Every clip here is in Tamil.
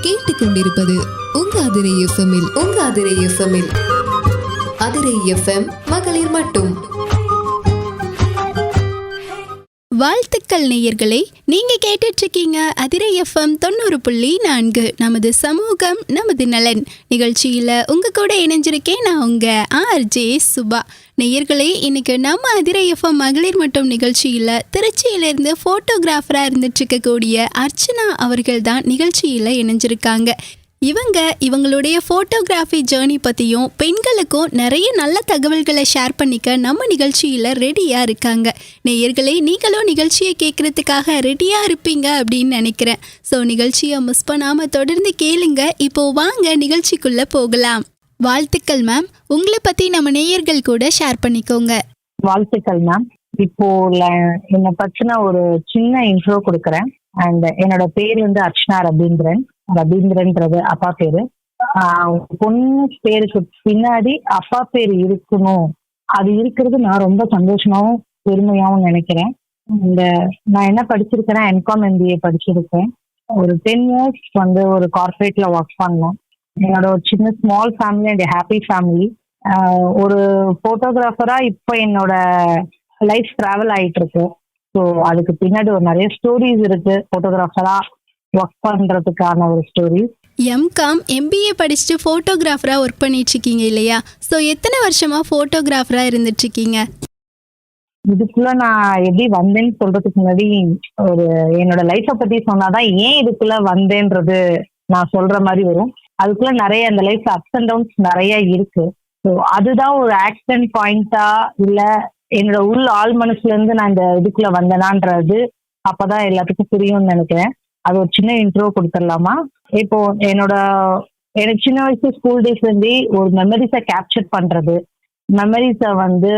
கேட்டுக்கொண்டிருப்பது உங்க அதிரை எஃப்எம்மில் அதிரை எஃப்எம் மகளிர் மட்டும். வாழ்த்துக்கள் நேயர்களே, நீங்க கேட்டுட்டு இருக்கீங்க அதிரை எஃப்எம் 90.4. நமது சமூகம் நமது நலன் நிகழ்ச்சியில உங்க கூட இணைஞ்சிருக்கேன் நான் உங்க ஆர்ஜே சுபா. நேயர்களே, இன்னைக்கு நம்ம அதிரை எஃப்எம் மகளிர் மட்டும் நிகழ்ச்சியில திருச்சியிலிருந்து போட்டோகிராஃபரா இருந்துட்டு இருக்கக்கூடிய அர்ச்சனா அவர்கள் தான் நிகழ்ச்சியில இணைஞ்சிருக்காங்க. இவங்களுடைய போட்டோகிராஃபி ஜேர்னி பற்றியும் பெண்களுக்கும் நிறைய நல்ல தகவல்களை ஷேர் பண்ணிக்க நம்ம நிகழ்ச்சியில் ரெடியாக இருக்காங்க. நேயர்களே, நீங்களும் நிகழ்ச்சியை கேட்குறதுக்காக ரெடியாக இருப்பீங்க அப்படின்னு நினைக்கிறேன். ஸோ நிகழ்ச்சியை மிஸ் பண்ணாமல் தொடர்ந்து கேளுங்க. இப்போ வாங்க நிகழ்ச்சிக்குள்ளே போகலாம். வாழ்த்துக்கள் மேம். உங்களை பற்றி நம்ம நேயர்கள் கூட ஷேர் பண்ணிக்கோங்க. வாழ்த்துக்கள் மேம். இப்போ என்னை பற்றின ஒரு சின்ன இன்ட்ரோ கொடுக்குறேன். அண்ட் என்னோட பேர் வந்து அர்ச்சனா ரபீந்திரன்றது அப்பா பேரு. பொண்ணு பேருக்கு பின்னாடி அப்பா பேர் இருக்கணும், அது இருக்கிறது நான் ரொம்ப சந்தோஷமாவும் பெருமையாவும் நினைக்கிறேன். இந்த நான் என்ன படிச்சிருக்கேன்னா எம்காம் MBA படிச்சிருக்கேன். ஒரு 10 years வந்து ஒரு கார்பரேட்ல ஒர்க் பண்ணேன். என்னோட ஒரு சின்ன small family and happy family. ஒரு போட்டோகிராஃபரா இப்போ என்னோட லைஃப் டிராவல் ஆயிட்டு இருக்கு. ஸோ அதுக்கு பின்னாடி ஒரு நிறைய ஸ்டோரிஸ் இருக்கு. போட்டோகிராஃபரா ஒர்க் பண்றதுக்கான ஒரு ஸ்டோரி. எம்காம் MBA படிச்சுட்டு ஃபோட்டோகிராஃபராக ஒர்க் பண்ணிட்டு இருக்கீங்க இல்லையா? ஸோ எத்தனை வருஷமா ஃபோட்டோகிராஃபராக இருந்துட்டு இருக்கீங்க? இதுக்குள்ள நான் எப்படி வந்தேன்னு சொல்றதுக்கு முன்னாடி ஒரு என்னோட லைஃப்பை பத்தி சொன்னாதான் ஏன் இதுக்குள்ள வந்தேன்றது நான் சொல்ற மாதிரி வரும். அதுக்குள்ள நிறைய அந்த லைஃப் அப்ஸ் அண்ட் டவுன்ஸ் நிறைய இருக்கு. ஸோ அதுதான் ஒரு ஆக்சிடென்ட் பாயிண்டா இல்ல என்னோட உள் ஆள் மனசுல இருந்து நான் இந்த இதுக்குள்ள வந்தேனான்றது அப்பதான் எல்லாத்துக்கும் புரியும்னு நினைக்கிறேன். அது ஒரு சின்ன இன்ட்ரோ கொடுத்துடலாமா? இப்போ எனக்கு சின்ன வயசு ஸ்கூல் டேஸ்ல இருந்தே ஒரு மெமரிஸை கேப்சர் பண்றது, மெமரிஸை வந்து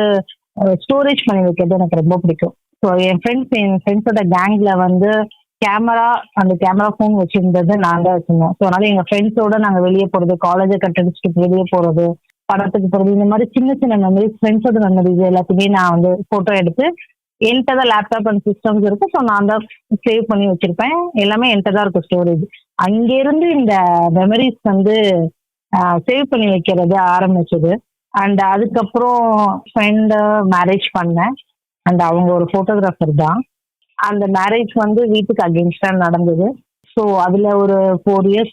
ஸ்டோரேஜ் பண்ணி வைக்கிறது எனக்கு ரொம்ப பிடிக்கும். ஸோ என் ஃப்ரெண்ட்ஸோட கேங்ல வந்து அந்த கேமரா ஃபோன் வச்சிருந்தது நான் தான் வச்சிருந்தோம். ஸோ அதனால எங்க ஃப்ரெண்ட்ஸோட நாங்கள் வெளியே போறது, காலேஜை கட்டடிச்சுட்டு வெளியே போறது, படத்துக்கு போறது, இந்த மாதிரி சின்ன சின்ன மெமரிஸ், ஃப்ரெண்ட்ஸோட மெமரிஸ் எல்லாத்தையுமே நான் வந்து போட்டோ எடுத்து என்கிட்ட தான் லேப்டாப் அண்ட் சிஸ்டம்ஸ் இருக்கு. ஸோ நான் தான் சேவ் பண்ணி வச்சிருப்பேன். எல்லாமே என்கிட்ட தான் இருக்கும் ஸ்டோரேஜ். அங்கிருந்து இந்த மெமரிஸ் வந்து சேவ் பண்ணி வைக்கிறது ஆரம்பிச்சது. அண்ட் அதுக்கப்புறம் ஃப்ரெண்டு மேரேஜ் பண்ணேன். அண்ட் அவங்க ஒரு ஃபோட்டோகிராஃபர் தான். அந்த மேரேஜ் வந்து வீட்டுக்கு அகெயின்ஸ்டா நடந்தது. ஸோ அதுல ஒரு 4 years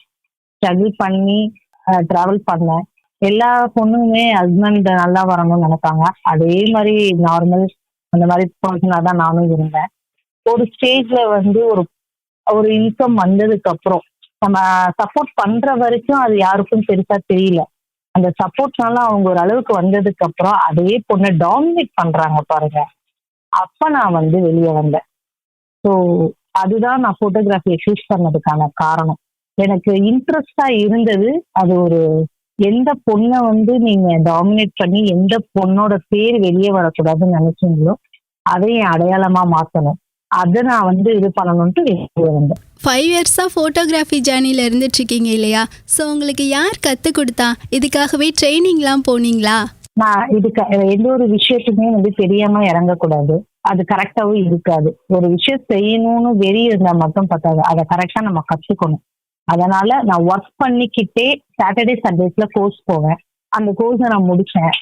ஸ்ட்ரகிள் பண்ணி ட்ராவல் பண்ணேன். எல்லா பொண்ணுமே ஹஸ்பண்ட் நல்லா வரணும்னு நினைப்பாங்க. அதே மாதிரி நார்மல் அந்த மாதிரி பர்சனா தான் நானும் இருந்தேன். ஒரு ஸ்டேஜ்ல வந்து ஒரு இன்கம் வந்ததுக்கு அப்புறம் நம்ம சப்போர்ட் பண்ற வரைக்கும் அது யாருக்கும் பெருசா தெரியல. அந்த சப்போர்ட்னால அவங்க ஒரு அளவுக்கு வந்ததுக்கு அப்புறம் அதே பொண்ணை டாமினேட் பண்றாங்க பாருங்க. அப்ப நான் வந்து வெளியே வந்தேன். ஸோ அதுதான் நான் போட்டோகிராஃபியை சூஸ் பண்ணதுக்கான காரணம். எனக்கு இன்ட்ரெஸ்டா இருந்தது அது எந்த பொண்ணை வந்து நீங்க டாமினேட் பண்ணி எந்த பொண்ணோட பேர் வெளியே வரக்கூடாதுன்னு நினைச்சீங்களோ அதை என் அடையாளமா மாத்தணும், அதை நான் வந்து இது பண்ணணும்ட்டு வெளியே வந்தேன். 5 years ஃபோட்டோகிராஃபி ஜேர்னியில் இருந்துட்டு இருக்கீங்க இல்லையா? ஸோ உங்களுக்கு யார் கற்றுக் கொடுத்தா? இதுக்காகவே ட்ரைனிங்லாம் போனீங்களா? நான் இதுக்கு எந்த ஒரு விஷயத்துக்குமே வந்து தெரியாம இறங்கக்கூடாது. அது கரெக்டாவும் இருக்காது. ஒரு விஷயம் செய்யணும்னு வெறி இருந்தா மட்டும் பத்தாது, அதை கரெக்டா நம்ம கற்றுக்கணும். அதனால நான் ஒர்க் பண்ணிக்கிட்டே சாட்டர்டே சண்டேஸ்ல கோர்ஸ் போவேன். அந்த கோர்ஸை நான் முடிச்சேன்,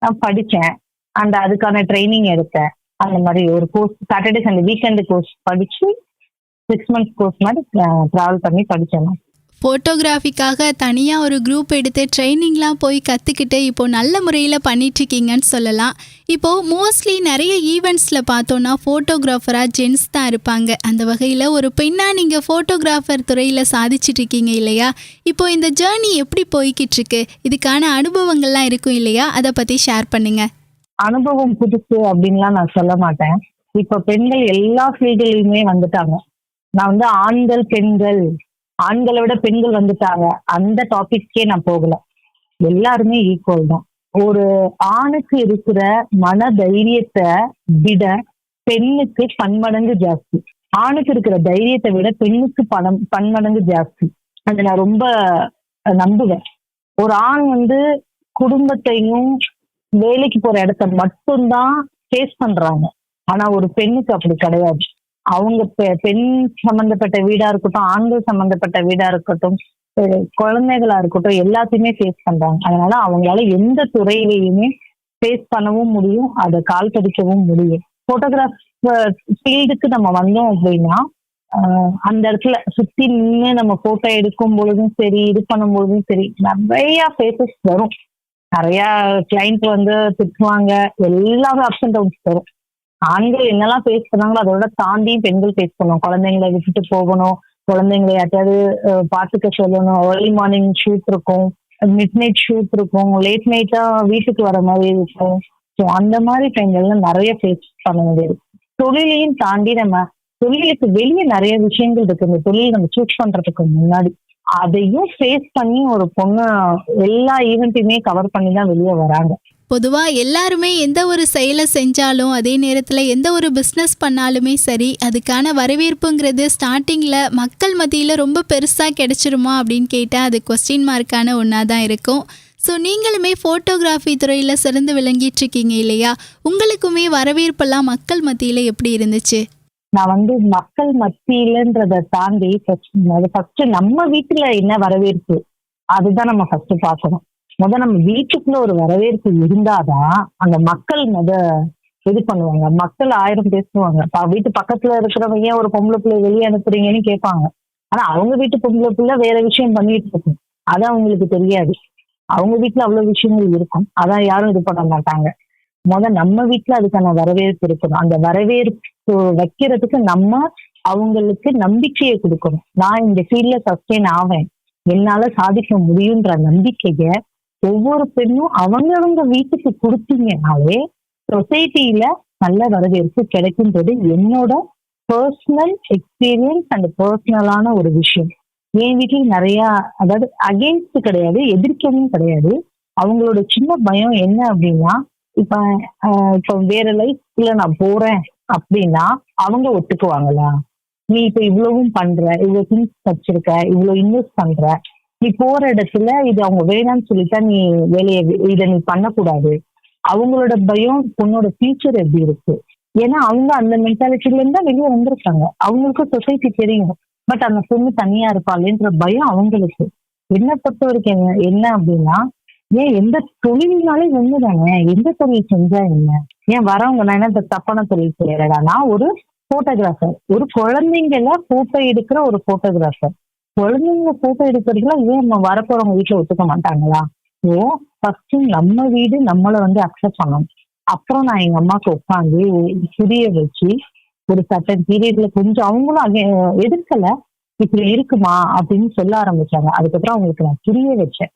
நான் படித்தேன், அண்ட் அதுக்கான ட்ரைனிங் எடுத்தேன். அந்த மாதிரி ஒரு course Saturday Sunday weekend course படிச்சு 6 months கோர்ஸ் மாதிரி ட்ராவல் பண்ணி படித்தேன். ஃபோட்டோகிராஃபிக்காக தனியாக ஒரு குரூப் எடுத்து ட்ரைனிங்லாம் போய் கற்றுக்கிட்டு இப்போது நல்ல முறையில் பண்ணிகிட்ருக்கீங்கன்னு சொல்லலாம். இப்போது மோஸ்ட்லி நிறைய ஈவெண்ட்ஸில் பார்த்தோன்னா ஃபோட்டோகிராஃபராக ஜென்ஸ் தான் இருப்பாங்க. அந்த வகையில் ஒரு பெண்ணாக நீங்கள் ஃபோட்டோகிராஃபர் துறையில் சாதிச்சிட்ருக்கீங்க இல்லையா? இப்போது இந்த ஜேர்னி எப்படி போய்கிட்டு இருக்கு? இதுக்கான அனுபவங்கள்லாம் இருக்கும் இல்லையா? அதை பற்றி ஷேர் பண்ணுங்க. அனுபவம் புதுசு அப்படின்லாம் நான் சொல்ல மாட்டேன். இப்போ பெண்கள் எல்லா ஃபீல்டுலையுமே வந்துட்டாங்க. நான் வந்து ஆண்களை விட பெண்கள் வந்துட்டாங்க அந்த டாபிக்கே நான் போகல. எல்லாருமே ஈக்குவல் தான். ஒரு ஆணுக்கு இருக்கிற மன தைரியத்தை விட பெண்ணுக்கு பன்மடங்கு ஜாஸ்தி. ஆணுக்கு இருக்கிற தைரியத்தை விட பெண்ணுக்கு பன்மடங்கு ஜாஸ்தி. அதை நான் ரொம்ப நம்புவேன். ஒரு ஆண் வந்து குடும்பத்தையும் வேலைக்கு போற இடத்த மட்டும்தான் ஃபேஸ் பண்றாங்க. ஆனா ஒரு பெண்ணுக்கு அப்படி கிடையாது. அவங்க பெண் சம்பந்தப்பட்ட வீடா இருக்கட்டும், ஆண்கள் சம்பந்தப்பட்ட வீடா இருக்கட்டும், குழந்தைகளா இருக்கட்டும், எல்லாத்தையுமே ஃபேஸ் பண்றாங்க. அதனால அவங்களால எந்த துறையிலையுமே ஃபேஸ் பண்ணவும் முடியும், அதை கால் பதிக்கவும் முடியும். போட்டோகிராஃப் ஃபீல்டுக்கு நம்ம வந்தோம் அப்படின்னா அந்த இடத்துல சுத்தி நின்று நம்ம போட்டோ எடுக்கும் பொழுதும் சரி, இது பண்ணும் பொழுதும் சரி, நிறைய ஃபேஸஸ் வரும். நிறைய கிளைண்ட் வந்து திட்டுவாங்க, எல்லாமே அப்ஸ் அண்ட் டவுன்ஸ் வரும். ஆண்கள் என்னெல்லாம் ஃபேஸ் பண்ணாங்களோ அதோட தாண்டியும் பெண்கள் ஃபேஸ் பண்ணுவோம். குழந்தைங்களை விட்டுட்டு போகணும், குழந்தைங்களை யார்ட்டாவது பாத்துக்க சொல்லணும், ஏர்லி மார்னிங் ஷூட் இருக்கும், மிட் நைட் ஷூட் இருக்கும், லேட் நைட்டா வீட்டுக்கு வர மாதிரி இருக்கும். ஸோ அந்த மாதிரி டைம்ல நிறைய ஃபேஸ் பண்ண வேண்டியது. தொழிலையும் தாண்டி நம்ம தொழிலுக்கு வெளியே நிறைய விஷயங்கள் இருக்கு. இந்த தொழில் நம்ம சூஸ் பண்றதுக்கு முன்னாடி அதையும் ஃபேஸ் பண்ணி ஒரு பொண்ணு எல்லா ஈவெண்ட்டையுமே கவர் பண்ணி தான் வெளியே வராங்க. பொதுவாக எல்லாருமே எந்த ஒரு செயலை செஞ்சாலும், அதே நேரத்தில் எந்த ஒரு பிஸ்னஸ் பண்ணாலுமே சரி, அதுக்கான வரவேற்புங்கிறது ஸ்டார்டிங்கில் மக்கள் மத்தியில் ரொம்ப பெருசாக கிடைச்சிருமா அப்படின்னு கேட்டால் அது கொஸ்டின் மார்க்கான ஒன்றா தான் இருக்கும். ஸோ நீங்களுமே ஃபோட்டோகிராஃபி துறையில் சிறந்து விளங்கிட்டு இருக்கீங்க இல்லையா? உங்களுக்குமே வரவேற்பெல்லாம் மக்கள் மத்தியில் எப்படி இருந்துச்சு? நான் வந்து மக்கள் மத்தியிலன்றதை தாண்டி ஃபர்ஸ்ட் நம்ம வீட்டுல என்ன வரவேற்பு அதுதான் நம்ம ஃபர்ஸ்ட் பார்க்கணும். நம்ம வீட்டுக்குள்ள ஒரு வரவேற்பு இருந்தாதான் அந்த மக்கள் இது பண்ணுவாங்க. மக்கள் 1000 பேசுவாங்க. வீட்டு பக்கத்துல இருக்கிறவங்க ஏன் ஒரு பொம்பளை பிள்ளை வெளியே அனுப்புறீங்கன்னு கேட்பாங்க. ஆனா அவங்க வீட்டு பொம்பளை பிள்ளை வேற விஷயம் பண்ணிட்டு இருக்கும், அது அவங்களுக்கு தெரியாது. அவங்க வீட்டுல அவ்வளவு விஷயங்கள் இருக்கும், அதான் யாரும் இது பண்ண மாட்டாங்க. நம்ம வீட்டுல அதுக்கான வரவேற்பு இருக்கணும். அந்த வரவேற்பு வைக்கிறதுக்கு நம்ம அவங்களுக்கு நம்பிக்கையை கொடுக்கணும். நான் இந்த ஃபீல்ட்ல சஸ்டெயின் ஆவேன், என்னால சாதிக்க முடியுன்ற நம்பிக்கைய ஒவ்வொரு பெண்ணும் அவங்கவங்க வீட்டுக்கு கொடுத்தீங்கனாலே சொசைட்டில நல்ல வரவேற்பு கிடைக்குன்றது என்னோட பர்சனல் எக்ஸ்பீரியன்ஸ் அண்ட் பர்சனலான ஒரு விஷயம். என் வீட்லயும் நிறைய, அதாவது அகெயின்ஸ்ட் கிடையாது, எதிர்க்கவும் கிடையாது. அவங்களோட சின்ன பயம் என்ன அப்படின்னா, இப்ப வேற லைஃப்ல நான் போறேன் அப்படின்னா அவங்க ஒத்துக்குவாங்களா? நீ இப்ப இவ்வளவும் பண்ற, இவ்வளவு திங்ஸ் வச்சிருக்க, இவ்வளவு இன்வெஸ்ட் பண்ற, நீ போற இடத்துல இது அவங்க வேணாம்னு சொல்லிட்டா நீ இதை நீ பண்ணக்கூடாது. அவங்களோட பயம் பொண்ணோட ஃபியூச்சர் எப்படி இருக்கு. ஏன்னா அவங்க அந்த மென்டாலிட்டில இருந்தா வெளியே வந்திருக்காங்க. அவங்களுக்கு சொசைட்டி தெரியும், பட் அந்த பொண்ணு தனியா இருப்பாள்ன்ற பயம் அவங்களுக்கு. என்ன பொறுத்த வரைக்கும் என்ன அப்படின்னா, ஏன் எந்த தொழில்னாலே ஒண்ணுதானே, எந்த தொழில் செஞ்சா என்ன, ஏன் வரவங்க நான் என்ன தப்பான தொழில் செய்யறடா? நான் ஒரு போட்டோகிராஃபர், ஒரு குழந்தைங்கள போட்டோ எடுக்கிற ஒரு போட்டோகிராஃபர். குழந்தைங்க போட்டோ எடுக்கிறதுல ஏன் நம்ம வரப்போறவங்க வீட்டுல ஒத்துக்க மாட்டாங்களா? ஓ ஃபர்ஸ்ட் நம்ம வீடு நம்மளை வந்து அக்செப்ட் பண்ணணும். அப்புறம் நான் எங்க அம்மாவுக்கு உட்காந்து புரிய வச்சு ஒரு சர்டன் பீரியட்ல கொஞ்சம் அவங்களும் எதிர்க்கல, இப்படி இருக்குமா அப்படின்னு சொல்ல ஆரம்பிச்சாங்க. அதுக்கப்புறம் அவங்களுக்கு நான் புரிய வச்சேன்.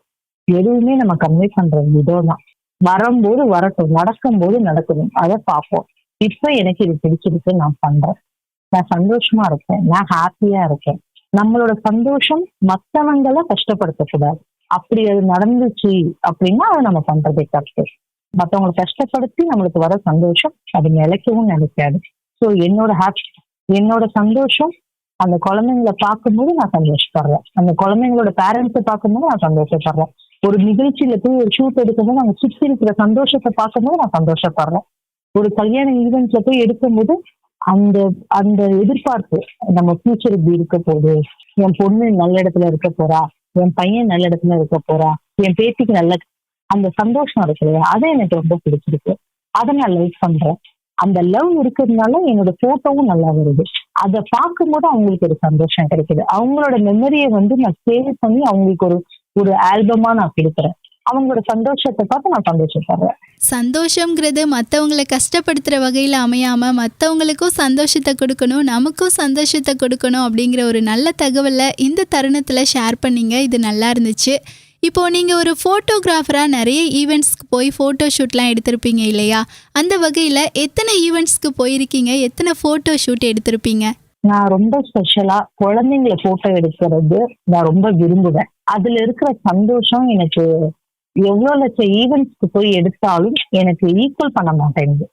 எதுவுமே நம்ம கன்வே பண்ற விதம் தான். வரும்போது வரட்டும், நடக்கும் போது நடக்கணும், அதை பார்ப்போம். இப்ப எனக்கு இது பிடிச்சிருக்கு, நான் பண்றேன், நான் சந்தோஷமா இருக்கேன், நான் ஹாப்பியா இருக்கேன். நம்மளோட சந்தோஷம் மற்றவங்களை கஷ்டப்படுத்தக்கூடாது. அப்படி அது நடந்துச்சு அப்படின்னா அதை நம்ம பண்றதே தப்பு. மற்றவங்களை கஷ்டப்படுத்தி நம்மளுக்கு வர சந்தோஷம் அது நிலைக்கவும் நினைக்காது. ஸோ என்னோட சந்தோஷம் அந்த குழந்தைங்களை பார்க்கும்போது நான் சந்தோஷப்படுறேன், அந்த குழந்தைங்களோட பேரண்ட்ஸை பார்க்கும்போது நான் சந்தோஷப்படுறேன். ஒரு நிகழ்ச்சியில போய் ஒரு ஷூட் எடுக்கும்போது அவங்க சுற்றி இருக்கிற சந்தோஷத்தை பார்க்கும்போது நான் சந்தோஷப்படுறேன். ஒரு கல்யாண ஈவெண்ட்ஸ்ல போய் எடுக்கும்போது அந்த அந்த எதிர்பார்ப்பு, நம்ம ஃபியூச்சர் இப்படி இருக்க போகுது, என் பொண்ணு நல்ல இடத்துல இருக்க போறா, என் பையன் நல்ல இடத்துல இருக்க போறா, என் பேத்திக்கு நல்ல, அந்த சந்தோஷம் இருக்கு இல்லையா, அதை எனக்கு ரொம்ப பிடிச்சிருக்கு, அதை நான் லைக் பண்றேன். அந்த லவ் இருக்கிறதுனால என்னோட போட்டோவும் நல்லா வருது. அதை பார்க்கும்போது அவங்களுக்கு ஒரு சந்தோஷம் கிடைக்குது. அவங்களோட மெமரியை வந்து நான் சேவ் பண்ணி அவங்களுக்கு ஒரு ஆல்பமா நான் கொடுக்குறேன். அவங்களோட சந்தோஷத்தை பார்த்து நான் சந்தோஷப்படுறேன். சந்தோஷங்கிறது மற்றவங்களை கஷ்டப்படுத்துகிற வகையில் அமையாமல் மற்றவங்களுக்கும் சந்தோஷத்தை கொடுக்கணும், நமக்கும் சந்தோஷத்தை கொடுக்கணும் அப்படிங்கிற ஒரு நல்ல தகவலை இந்த தருணத்தில் ஷேர் பண்ணிங்க. இது நல்லா இருந்துச்சு. இப்போது நீங்கள் ஒரு ஃபோட்டோகிராஃபராக நிறைய ஈவெண்ட்ஸ்க்கு போய் ஃபோட்டோ ஷூட்லாம் எடுத்திருப்பீங்க இல்லையா? அந்த வகையில் எத்தனை ஈவெண்ட்ஸ்க்கு போயிருக்கீங்க, எத்தனை ஃபோட்டோ ஷூட் எடுத்திருப்பீங்க? நான் ரொம்ப ஸ்பெஷலா குழந்தைங்களை போட்டோ எடுக்கிறது நான் ரொம்ப விரும்புவேன். அதுல இருக்கிற சந்தோஷம் எனக்கு எவ்வளவு லட்சம் ஈவெண்ட்ஸ்க்கு போய் எடுத்தாலும் எனக்கு ஈக்குவல் பண்ண மாட்டேங்குது.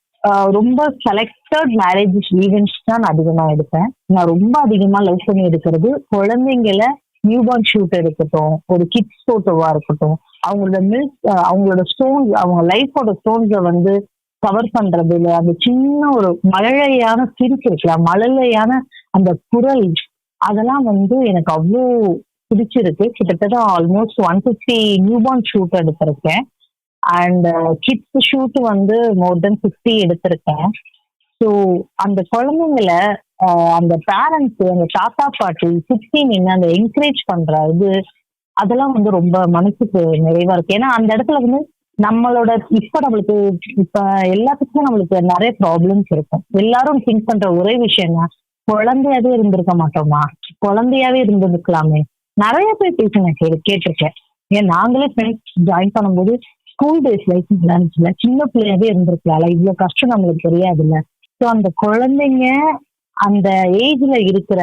ரொம்ப செலக்டட் மேரேஜ் ஈவெண்ட்ஸ் தான் நான் அதிகமா எடுப்பேன். நான் ரொம்ப அதிகமா லவ் பண்ணி எடுக்கிறது குழந்தைங்களை நியூபார்ன் ஷூட் எடுக்கட்டும், ஒரு கிட்ஸ் போட்டோவா இருக்கட்டும், அவங்களோட அவங்களோட ஸ்டோன்ஸ், அவங்க லைஃபோட ஸ்டோன்ஸை வந்து கவர் பண்றது இல்ல, அந்த சின்ன ஒரு மழலையான சிரிப்பு இருக்குல்ல, மழலையான அந்த குரல், அதெல்லாம் வந்து எனக்கு அவ்வளோ பிடிச்சிருக்கு. கிட்டத்தட்ட ஆல்மோஸ்ட் 150 நியூபார்ன் ஷூட் எடுத்திருக்கேன். அண்ட் கிட்ஸ் ஷூட் வந்து மோர் தென் 50 எடுத்திருக்கேன். ஸோ அந்த குழந்தைங்களை அந்த பேரண்ட்ஸ், அந்த தாத்தா பாட்டி சுத்தி நின்று அந்த என்கரேஜ் பண்ற இது, அதெல்லாம் வந்து ரொம்ப மனசுக்கு நிறைவா இருக்கு. ஏன்னா அந்த இடத்துல வந்து நம்மளோட நம்மளுக்கு இப்ப எல்லாத்துக்குமே நம்மளுக்கு நிறைய ப்ராப்ளம்ஸ் இருக்கும். எல்லாரும் திங்க் பண்ற ஒரே விஷயம் தான், குழந்தையாவே இருந்திருக்க மாட்டோமா, குழந்தையாவே இருந்திருக்கலாமே. நிறைய பேர் பேசி நான் கேட்டிருக்கேன். ஏன் நாங்களே ஃப்ரெண்ட்ஸ் ஜாயின் பண்ணும்போது ஸ்கூல் டேஸ் லைஃப் இருந்துச்சுல, சின்ன பிள்ளையாவே இருந்திருக்கலாம்ல, இவ்வளவு கஷ்டம் நம்மளுக்கு தெரியாதுல்ல. ஸோ அந்த குழந்தைங்க அந்த ஏஜ்ல இருக்கிற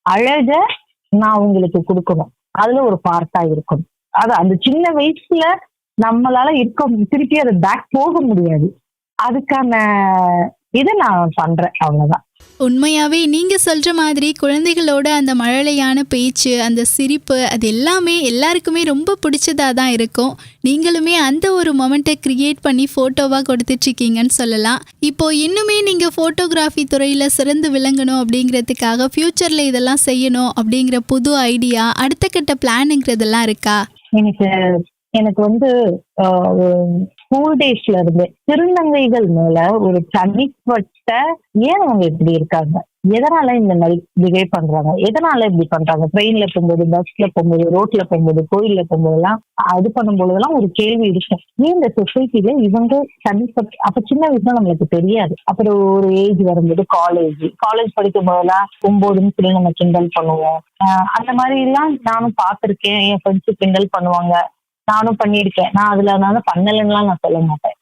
அழக நான் உங்களுக்கு கொடுக்கணும், அதுல ஒரு பார்ட்டா இருக்கணும். அது அந்த சின்ன வயசுல நம்மளால திருப்பி அதை பேக் போக முடியாது. அதுக்கான இதை நான் பண்றேன், அவ்வளவுதான். உண்மையாவே நீங்க சொல்ற மாதிரி குழந்தைகளோட அந்த மழலையான பேச்சு, அந்த சிரிப்பு, அது எல்லாமே எல்லாருக்குமே ரொம்ப பிடிச்சதா தான் இருக்கும். நீங்களுமே அந்த ஒரு மொமெண்ட்டை கிரியேட் பண்ணி ஃபோட்டோவாக கொடுத்துட்ருக்கீங்கன்னு சொல்லலாம். இப்போ இன்னுமே நீங்கள் ஃபோட்டோகிராஃபி துறையில் சிறந்து விளங்கணும் அப்படிங்கிறதுக்காக ஃப்யூச்சரில் இதெல்லாம் செய்யணும் அப்படிங்கிற புது ஐடியா, அடுத்த கட்ட பிளானுங்கிறதெல்லாம் இருக்கா? எனக்கு வந்து ஸ்கூல் டேஸ்ல இருந்து திருநங்கைகள் மேல ஒரு தனிப்பட்ட, ஏன் அவங்க இப்படி இருக்காங்க, எதனால இந்த மாதிரி பிஹேவ் பண்றாங்க, எதனால இப்படி பண்றாங்க, ட்ரெயின்ல போகும்போது, பஸ்ல போகும்போது, ரோட்ல போகும்போது, கோயில்ல போகும்போதெல்லாம் இது பண்ணும்போதெல்லாம் ஒரு கேள்வி இருக்கும். ஏன் இந்த சொசைட்டில இவங்க தனிப்பட்ட, அப்ப சின்ன வயசுல நம்மளுக்கு தெரியாது. அப்புறம் ஒரு ஏஜ் வரும்போது காலேஜ் படிக்கும் போதெல்லாம் 9ன்னு சொல்லி நம்ம கிண்டல் பண்ணுவோம். அந்த மாதிரி எல்லாம் நானும் பார்த்திருக்கேன். என் ஃப்ரெண்ட்ஸ் கிண்டல் பண்ணுவாங்க, நானும் பண்ணியிருக்கேன். நான் அதனால பண்ணலன்னா நான் சொல்ல மாட்டேன்.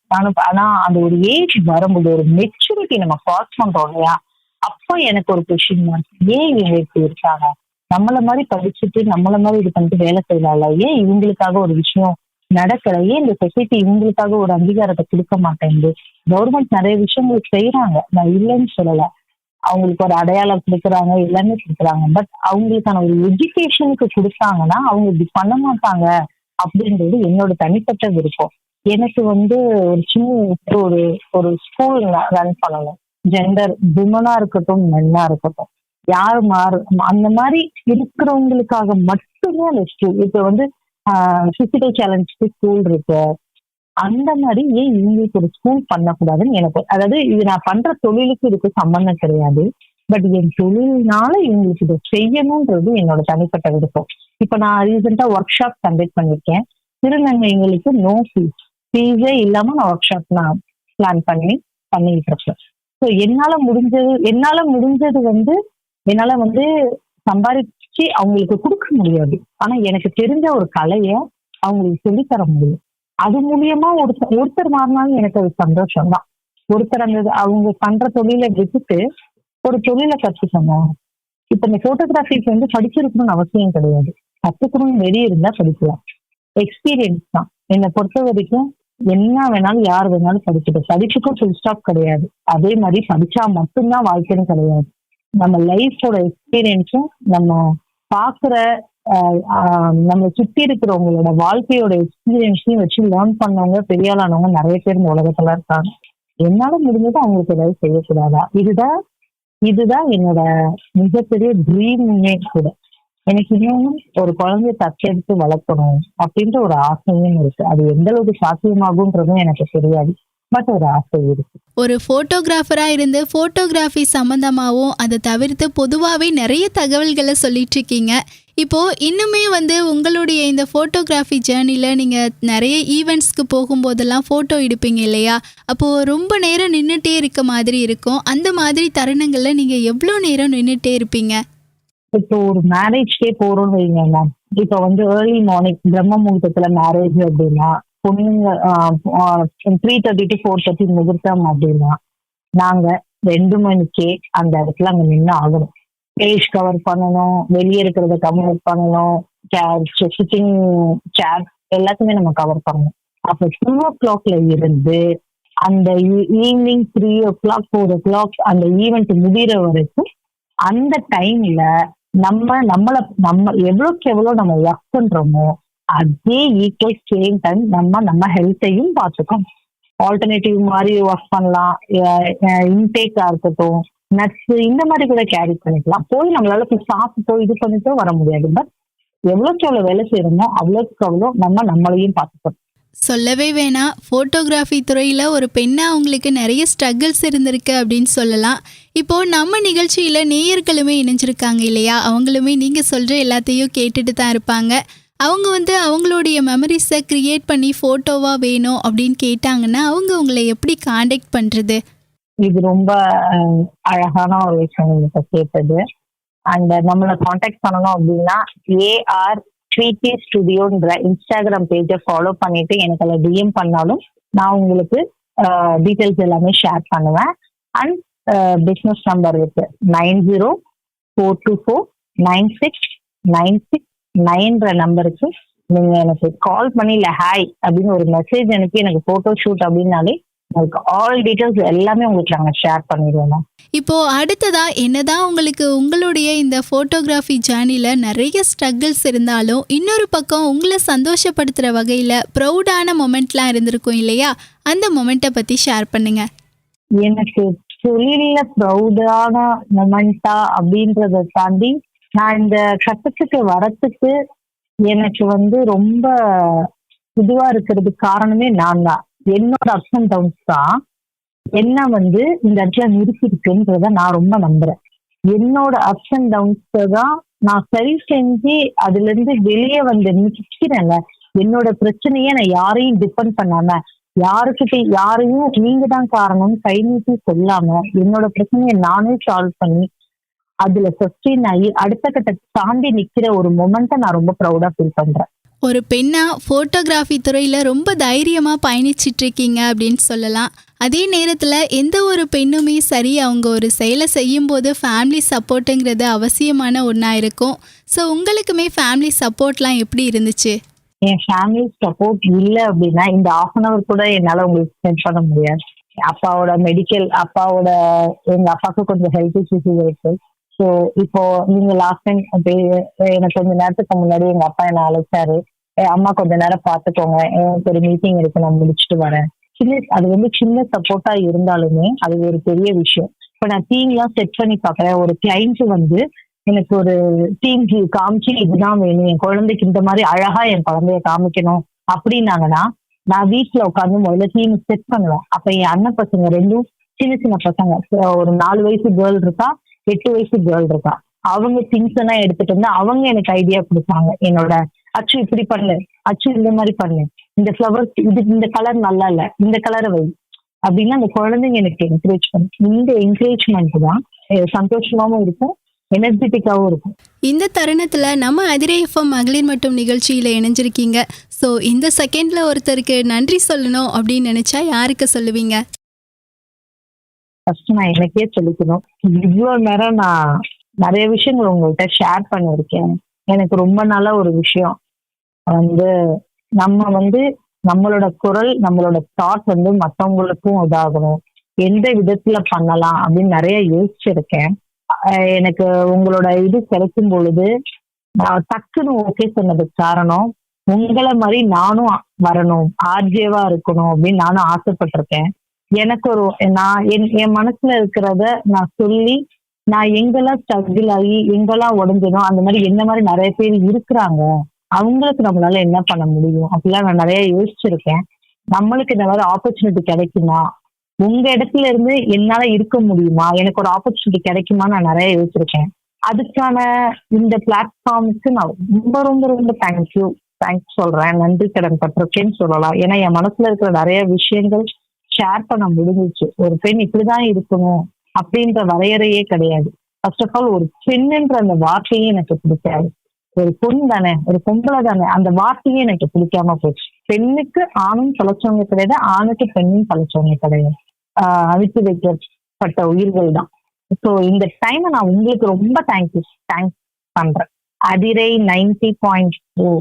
ஆனா அந்த ஒரு ஏஜ் வரும்போது, ஒரு மெச்சூரிட்டி நம்ம பாஸ் பண்றோம் இல்லையா, அப்போ எனக்கு ஒரு கொஸ்டின் மார்க், ஏன் இவங்க இப்படி இருக்காங்க, நம்மள மாதிரி படிச்சுட்டு நம்மள மாதிரி இது பண்ணிட்டு வேலை செய்யலாம்ல, ஏன் இவங்களுக்காக ஒரு விஷயம் நடக்கல, ஏன் இந்த சொசைட்டி இவங்களுக்காக ஒரு அங்கீகாரத்தை கொடுக்க மாட்டேங்குது. கவர்மெண்ட் நிறைய விஷயங்கள் செய்யறாங்க, நான் இல்லைன்னு சொல்லல, அவங்களுக்கு ஒரு அடையாளம் கொடுக்குறாங்க, எல்லாமே கொடுக்குறாங்க. பட் அவங்களுக்கான ஒரு எஜுகேஷனுக்கு கொடுத்தாங்கன்னா அவங்க இப்படி பண்ண மாட்டாங்க அப்படின்றது என்னோட தனிப்பட்ட விருப்பம். எனக்கு வந்து ஒரு சின்ன ஒரு ஸ்கூல் ரன் பண்ணணும். ஜெண்டர் விமனா இருக்கட்டும், மென்னா இருக்கட்டும், யார் அந்த மாதிரி இருக்கிறவங்களுக்காக மட்டுமே அந்த ஸ்கூல். இப்ப வந்து பிசிக்கல் சேலஞ்சுக்கு ஸ்கூல் இருக்கு, அந்த மாதிரி ஏன் இவங்களுக்கு ஒரு ஸ்கூல் பண்ணக்கூடாதுன்னு எனக்கு, அதாவது இது நான் பண்ற தொழிலுக்கு இதுக்கு சம்பந்தம் கிடையாது. பட் என் தொழில்னால இவங்களுக்கு இதை செய்யணும்ன்றது என்னோட தனிப்பட்ட விருப்பம். இப்ப நான் ரீசெண்டா ஒர்க் ஷாப் கண்டக்ட் பண்ணிருக்கேன். திருநங்கைகளுக்கு நோ ஃபீஸே இல்லாம நான் ஒர்க் ஷாப் நான் பிளான் பண்ணிட்டு இருக்கேன். ஸோ என்னால முடிஞ்சது வந்து என்னால வந்து சம்பாதிச்சு அவங்களுக்கு கொடுக்க முடியாது. ஆனா எனக்கு தெரிஞ்ச ஒரு கலைய அவங்களுக்கு சொல்லித்தர முடியும். அது மூலியமா ஒருத்தர் மாறினாலும் எனக்கு அது சந்தோஷம் தான். ஒருத்தர் அந்த அவங்க பண்ற தொழிலை விட்டுட்டு ஒரு தொழிலை கற்றுக்கணும். இப்ப இந்த போட்டோகிராஃபிக்கு வந்து படிச்சிருக்கணும்னு அவசியம் கிடையாது, கத்துக்கணும்னு வெளியே இருந்தா படிக்கலாம். எக்ஸ்பீரியன்ஸ் தான். என்னை பொறுத்த வரைக்கும் என்ன வேணாலும் யார் வேணாலும் படிச்சுட்டு, படிப்புக்கும் ஃபுல் ஸ்டாப் கிடையாது. அதே மாதிரி படிச்சா மட்டும்தான் வாழ்க்கைன்னு கிடையாது. நம்ம லைஃபோட எக்ஸ்பீரியன்ஸும் நம்ம பாக்குற நம்ம சுத்தி இருக்கிறவங்களோட வாழ்க்கையோட எக்ஸ்பீரியன்ஸையும் வச்சு லேர்ன் பண்ணவங்க, பெரியாளானவங்க நிறைய பேர் இந்த உலகத்துல இருக்காங்க. என்னால முடிஞ்சது அவங்களுக்கு ஏதாவது செய்யக்கூடாதா? இதுதான் என்னோட மிகப்பெரிய ட்ரீமே கூட. எனக்கு இன்னும் ஒரு குழந்தைய தத்தெடுத்து வளர்க்கணும் அப்படின்ற ஒரு ஆசையும் இருக்கு. அது எந்த அளவுக்கு சாத்தியமாகும்ன்றதும் எனக்கு தெரியாது, பட் ஒரு ஆசை இருக்கு. ஒரு ஃபோட்டோகிராஃபராக இருந்து ஃபோட்டோகிராஃபி சம்மந்தமாகவும் அதை தவிர்த்து பொதுவாகவே நிறைய தகவல்களை சொல்லிட்டு இருக்கீங்க. இப்போது இன்னுமே வந்து உங்களுடைய இந்த ஃபோட்டோகிராஃபி ஜேர்னியில் நீங்கள் நிறைய ஈவெண்ட்ஸ்க்கு போகும்போதெல்லாம் ஃபோட்டோ எடுப்பீங்க இல்லையா? அப்போது ரொம்ப நேரம் நின்றுட்டே இருக்க மாதிரி இருக்கும். அந்த மாதிரி தருணங்களில் நீங்கள் எவ்வளோ நேரம் நின்றுட்டே இருப்பீங்க? இப்போ ஒரு மேரேஜ்க்கே போறோம்னு வைங்க மேம். இப்போ வந்து ஏர்லி மார்னிங் பிரம்ம முகூர்த்தத்துல மேரேஜ் அப்படின்னா, பொண்ணுங்க 3:30 to 4:30 முகூர்த்தம் அப்படின்னா, நாங்க 2 மணிக்கே அந்த இடத்துல அங்க நின்று ஆகணும். பேஜ் கவர் பண்ணணும், வெளியே இருக்கிறத கவர் பண்ணணும், சிட்டிங் சேர் எல்லாத்தையுமே நம்ம கவர் பண்ணணும். அப்ப 2 o'clock இருந்து அந்த ஈவினிங் 3 o'clock 4 o'clock அந்த ஈவெண்ட் முடிகிற வரைக்கும் அந்த டைம்ல நம்ம எவ்வளோக்கு எவ்வளோ நம்ம ஒர்க் பண்றோமோ அதே ஈக்குவல் சேம் டைம் நம்ம ஹெல்த்தையும் பார்த்துக்கணும். ஆல்டர்னேட்டிவ் மாதிரி ஒர்க் பண்ணலாம். இன்டேக்கா இருக்கட்டும், நட்ஸ் இந்த மாதிரி கூட கேரி பண்ணிக்கலாம். போய் நம்மளால போய் சாப்பிட்டோ இது பண்ணிட்டோ வர முடியாது. பட் எவ்வளோக்கு எவ்வளோ வேலை செய்யறோமோ அவ்வளோக்கு அவ்வளோ நம்மளையும் பார்த்துக்கணும். சொல்லவே வேணாம், ஃபோட்டோகிராஃபி துறையில் ஒரு பெண்ணாக உங்களுக்கு நிறைய ஸ்ட்ரகிள்ஸ் இருந்திருக்கு அப்படின்னு சொல்லலாம். இப்போது நம்ம நிகழ்ச்சியில் நேயர்களுமே இணைஞ்சிருக்காங்க இல்லையா, அவங்களுமே நீங்கள் சொல்கிற எல்லாத்தையும் கேட்டுட்டு தான் இருப்பாங்க. அவங்க அவங்களுடைய மெமரிஸை க்ரியேட் பண்ணி ஃபோட்டோவாக வேணும் அப்படின்னு கேட்டாங்கன்னா அவங்க உங்களை எப்படி காண்டாக்ட் பண்ணுறது? இது ரொம்ப அழகான ஒரு விஷயம் நீங்க கேட்டது. அண்ட் நம்மளை காண்டாக்ட் பண்ணணும் அப்படின்னா ஏஆர் ட்ரீட்டி ஸ்டுடியோன்ற இன்ஸ்டாகிராம் பேஜை ஃபாலோ பண்ணிட்டு எனக்கு அதில் டிஎம் பண்ணாலும் நான் உங்களுக்கு டீட்டெயில்ஸ் எல்லாமே ஷேர் பண்ணுவேன். அண்ட் பிஸ்னஸ் நம்பர் இருக்கு 9042496969 நம்பருக்கு நீங்க எனக்கு கால் பண்ணி இல்லை ஹாய் அப்படின்னு ஒரு மெசேஜ் அனுப்பி எனக்கு போட்டோ ஷூட் அப்படின்னாலே உங்களுக்கு ஆல் டீட்டெயில்ஸ் எல்லாமே உங்களுக்கு நாங்கள் ஷேர் பண்ணிடுவோம். இப்போ அடுத்ததா என்னதான் உங்களுக்கு உங்களுடைய இந்த ஃபோட்டோகிராஃபி ஜேர்னில நிறைய ஸ்ட்ரகிள்ஸ் இருந்தாலும் இன்னொரு பக்கம் உங்களை சந்தோஷப்படுத்துற வகையில ப்ரௌடான மொமெண்ட்லாம் இருந்திருக்கும் இல்லையா, அந்த மொமெண்ட்டை பத்தி ஷேர் பண்ணுங்க. எனக்கு தொழில ப்ரௌடான மொமெண்டா அப்படின்றத தாண்டி நான் இந்த கட்டத்துக்கு வரத்துக்கு எனக்கு ரொம்ப இதுவா இருக்கிறதுக்கு காரணமே நான் தான். என்னோட அப்ஸ் அண்ட் டவுன்ஸ் தான் என்ன இந்த இடத்துல நிறுத்திருக்குன்றத நான் ரொம்ப நம்புறேன். என்னோட அப்ஸ் அண்ட் டவுன்ஸ் தான் நான் சரி செஞ்சு அதுல இருந்து வெளியே நிற்கிறேன்ல. என்னோட பிரச்சனையே நான் யாரையும் டிபெண்ட் பண்ணாம யாரையும் நீங்க தான் காரணம் கை நீட்டி சொல்லாம என்னோட பிரச்சனையை நானே சால்வ் பண்ணி அதுல சஸ்டெயின் ஆகி அடுத்த கட்டத்தை தாண்டி நிக்கிற ஒரு மொமெண்ட்டை நான் ரொம்ப ப்ரௌடா ஃபீல் பண்றேன். ஒரு பெண்ணா ஃபோட்டோகிராஃபி துறையில் ரொம்ப தைரியமாக பயணிச்சிட்டு இருக்கீங்க அப்படின்னு சொல்லலாம். அதே நேரத்தில் எந்த ஒரு பெண்ணுமே சரி, அவங்க ஒரு செயலை செய்யும்போது ஃபேமிலி சப்போர்ட்டுங்கிறது அவசியமான ஒன்றா இருக்கும். ஸோ உங்களுக்குமே ஃபேமிலி சப்போர்ட்லாம் எப்படி இருந்துச்சு? என் ஃபேமிலி சப்போர்ட் இல்லை அப்படின்னா இந்த 1/2 hour கூட என்னால் உங்களுக்கு ஸ்பெண்ட் பண்ண முடியாது. எங்க அப்பாவுக்கு கொஞ்சம் ஹெல்த் இஷ்யூஸ் இருக்கு. ஸோ இப்போ நீங்க லாஸ்ட் டைம் எனக்கு கொஞ்ச நேரத்துக்கு முன்னாடி எங்க அப்பா என்ன அழைச்சாரு, அம்மா கொஞ்ச நேரம் பார்த்துக்கோங்க, எனக்கு ஒரு மீட்டிங் இருக்கு, நான் முடிச்சுட்டு வரேன். அது சின்ன சப்போர்ட்டா இருந்தாலுமே அது ஒரு பெரிய விஷயம். இப்போ நான் டீம்லாம் செட் பண்ணி பார்க்குறேன். ஒரு கிளைண்ட் எனக்கு ஒரு டீம் காமிச்சு இதுதான் வேணும், என் குழந்தைக்கு இந்த மாதிரி அழகா என் குழந்தைய காமிக்கணும் அப்படின்னாங்கன்னா நான் வீட்டுல உட்காந்து முதல்ல டீம் செட் பண்ணுவேன். அப்ப என் அண்ணன் பசங்க 2 சின்ன பசங்க, ஒரு 4 வயசு கேர்ள் இருக்கா, 8 வயசு கேர்ள் இருக்கா. அவங்க திங்ஸ் எல்லாம் எடுத்துட்டு வந்து அவங்க எனக்கு ஐடியா கொடுப்பாங்க. என்னோட அச்சு இப்படி பண்ணு, அச்சு இந்த மாதிரி பண்ணு, இந்த ஃப்ளவர்ஸ் இந்த கலர் நல்லா இல்ல, இந்த கலரை வை அப்படின்னா அந்த குழந்தைங்க எனக்கு என்கரேஜ் பண்ணும். இந்த என்கரேஜ்மெண்ட் தான் சந்தோஷமாவும் இருக்கும், எனர்ஜெட்டிக்காவும் இருக்கும். இந்த தருணத்துல நம்ம அதிரை எஃப்எம் மகளிர் மட்டும் நிகழ்ச்சியில இணைஞ்சிருக்கீங்க. ஸோ இந்த செகண்ட்ல ஒருத்தருக்கு நன்றி சொல்லணும் அப்படின்னு நினைச்சா யாருக்கு சொல்லுவீங்க? ஃபர்ஸ்ட் நான் எனக்கே சொல்லிக்கணும். இவ்வளவு நேரம் நான் நிறைய விஷயங்கள் உங்கள்கிட்ட ஷேர் பண்ணிருக்கேன். எனக்கு ரொம்ப நல்ல ஒரு விஷயம் நம்ம நம்மளோட குரல், நம்மளோட தாட் மற்றவங்களுக்கும் இதாகணும், எந்த விதத்துல பண்ணலாம் அப்படின்னு நிறைய யோசிச்சிருக்கேன். எனக்கு உங்களோட இது கிடைக்கும் பொழுது நான் டக்குன்னு ஓகே சொன்னதுக்கு காரணம் உங்களை மாதிரி நானும் வரணும், ஆர்ஜேவா இருக்கணும் அப்படின்னு நானும் ஆசைப்பட்டிருக்கேன். எனக்கு நான் என் மனசுல இருக்கிறத நான் சொல்லி நான் எங்கெல்லாம் ஸ்ட்ரகிள் ஆகி எங்கெல்லாம் உடஞ்சனோ அந்த மாதிரி என்ன மாதிரி நிறைய பேர் இருக்கிறாங்க, அவங்களுக்கு நம்மளால என்ன பண்ண முடியும் அப்படிலாம் நான் நிறைய யோசிச்சிருக்கேன். நம்மளுக்கு இந்த மாதிரி ஆப்பர்ச்சுனிட்டி கிடைக்குமா, உங்க இடத்துல இருந்து என்னால இருக்க முடியுமா, எனக்கு ஒரு ஆப்பர்ச்சுனிட்டி கிடைக்குமா நான் நிறைய யோசிச்சிருக்கேன். அதுக்கான இந்த பிளாட்ஃபார்முக்கு நான் ரொம்ப ரொம்ப ரொம்ப தேங்க்ஸ் சொல்றேன், நன்றி கடன் பட்டிருக்கேன்னு சொல்லலாம். ஏன்னா என் மனசுல இருக்கிற நிறைய விஷயங்கள் ஷேர் பண்ண முடிஞ்சிச்சு. ஒரு பெண் இப்படிதான் இருக்கணும் அப்படின்ற வரையறையே கிடையாது. ஃபர்ஸ்ட் ஆஃப் ஆல் ஒரு பெண்ணுன்ற அந்த வார்த்தையே எனக்கு பிடிக்காது. ஒரு பொண்ணு தானே, ஒரு பொம்பளை தானே, அந்த வார்த்தையே எனக்கு பிடிக்காம போச்சு. பெண்ணுக்கு ஆணும் தொலைச்சவங்க கிடையாது, ஆணுக்கு பெண்ணும் தொலைச்சவங்க கிடையாது. அழித்து வைக்கப்பட்ட உயிர்கள் தான். ஸோ இந்த டைம் நான் உங்களுக்கு ரொம்ப தேங்க்ஸ் பண்றேன். அதிரை 90.4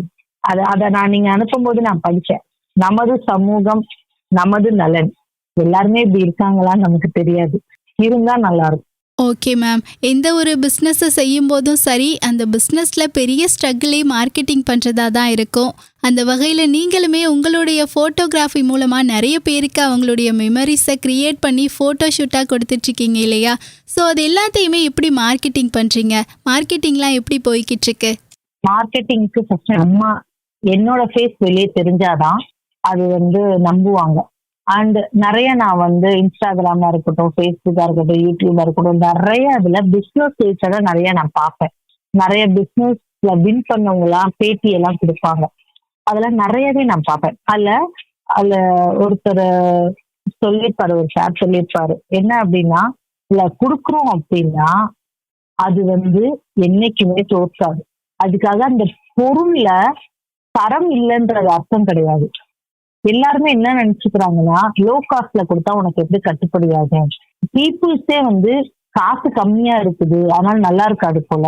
அதை நான் நீங்க அனுப்பும்போது நான் படிச்சேன். நமது சமூகம் நமது நலன். எல்லாருமே இப்படி இருக்காங்களான்னு நமக்கு தெரியாது, இருந்தா நல்லா இருக்கும். Okay ma'am. எந்த ஒரு பிஸ்னஸை செய்யும் போதும் சரி, அந்த பிஸ்னஸில் பெரிய ஸ்ட்ரகிளே மார்க்கெட்டிங் பண்ணுறதா தான் இருக்கும். அந்த வகையில் நீங்களுமே உங்களுடைய ஃபோட்டோகிராஃபி மூலமாக நிறைய பேருக்கு அவங்களுடைய மெமரிஸை க்ரியேட் பண்ணி ஃபோட்டோ ஷூட்டாக கொடுத்துட்ருக்கீங்க இல்லையா? ஸோ அது எல்லாத்தையுமே எப்படி மார்க்கெட்டிங் பண்ணுறீங்க? மார்க்கெட்டிங்லாம் எப்படி போய்கிட்டு இருக்கு? மார்க்கெட்டிங்க்கு ஃபர்ஸ்ட் என்னோட ஃபேஸ் வெளியே தெரிஞ்சாதான் அது நம்புவாங்க. அண்ட் நிறைய நான் இன்ஸ்டாகிராமா இருக்கட்டும், ஃபேஸ்புக்கா இருக்கட்டும், யூடியூபா இருக்கட்டும், நிறைய இதுல பிசினஸ் ரிலேட்டடா நிறைய நான் பார்ப்பேன். நிறைய பிசினஸ்ல வின் பண்ணவங்கலாம் பேட்டி எல்லாம் கொடுப்பாங்க. அதெல்லாம் நிறையவே நான் பார்ப்பேன். அதுல ஒருத்தர் சொல்லியிருப்பாரு, ஒரு சார் சொல்லியிருப்பாரு, என்ன அப்படின்னா, இல்ல கொடுக்குறோம் அப்படின்னா அது என்னைக்குமே தோற்காது. அதுக்காக அந்த பொருள்ல தரம் இல்லைன்றது அர்த்தம் கிடையாது. எல்லாருமே என்ன நினைச்சுக்கிறாங்கன்னா, லோ காஸ்ட்ல கொடுத்தா உனக்கு எப்படி கட்டுப்படி ஆகும், பீப்புள்ஸே காசு கம்மியா இருக்குது அதனால நல்லா இருக்காது போல,